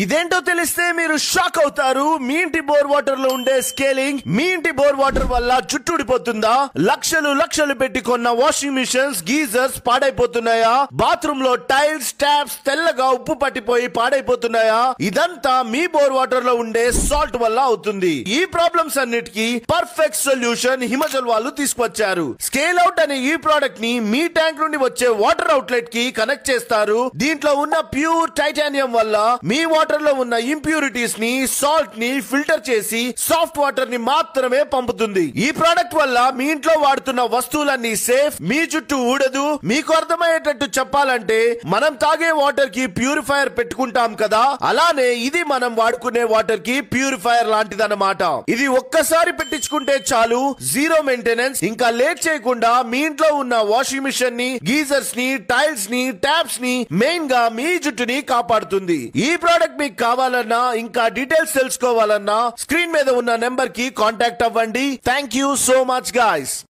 ఇదేంటో తెలిస్తే మీరు షాక్ అవుతారు. మీ ఇంటి బోర్ వాటర్ లో ఉండే స్కేలింగ్ మీ ఇంటి బోర్ వాటర్ వల్ల జుట్టు ఊడిపోతుందా? లక్షలు లక్షలు పెట్టి కొన్న వాషింగ్ మిషన్స్, గీజర్స్ పాడైపోతున్నాయా? బాత్రూమ్ లో టైల్స్, ట్యాప్స్ తెల్లగా ఉప్పు పట్టిపోయి పాడైపోతున్నాయా? ఇదంతా మీ బోర్ వాటర్ లో ఉండే సాల్ట్ వల్ల అవుతుంది. ఈ ప్రాబ్లమ్స్ అన్నిటికీ పర్ఫెక్ట్ సొల్యూషన్ హిమజల్ వాళ్ళు తీసుకొచ్చారు. స్కేల్ అవుట్ అనే ఈ ప్రోడక్ట్ ని మీ ట్యాంక్ నుండి వచ్చే వాటర్ అవుట్లెట్ కి కనెక్ట్ చేస్తారు. దీంట్లో ఉన్న ప్యూర్ టైటానియం వల్ల మీ వాటర్ లో ఉన్న ఇంప్యూరిటీస్ ని, సాల్ట్ ని ఫిల్టర్ చేసి సాఫ్ట్ వాటర్ ని మాత్రమే పంపుతుంది. ఈ ప్రోడక్ట్ వల్ల మీ ఇంట్లో వాడుతున్న వస్తువులన్నీ సేఫ్, మీ చుట్టూ ఊడదు. మీకు అర్థమయ్యేటట్టు చెప్పాలంటే మనం తాగే వాటర్ కి ప్యూరిఫైయర్ పెట్టుకుంటాం కదా, అలానే ఇది మనం వాడుకునే వాటర్ కి ప్యూరిఫైయర్ లాంటిదన్నమాట. ఇది ఒక్కసారి పెట్టించుకుంటే చాలు, జీరో మెయింటెనెన్స్. ఇంకా లేట్ చేయకుండా మీ ఇంట్లో ఉన్న వాషింగ్ మిషన్ ని, గీజర్స్ ని, టైల్స్ ని, ట్యాప్స్ ని, మెయిన్ గా మీ జుట్టుని కాపాడుతుంది. ఈ ప్రోడక్ట్ మీకు కావాలన్నా, ఇంకా డీటెయిల్స్ తెలుసుకోవాలన్నా స్క్రీన్ మీద ఉన్న నెంబర్ కి కాంటాక్ట్ అవ్వండి. Thank you so much guys.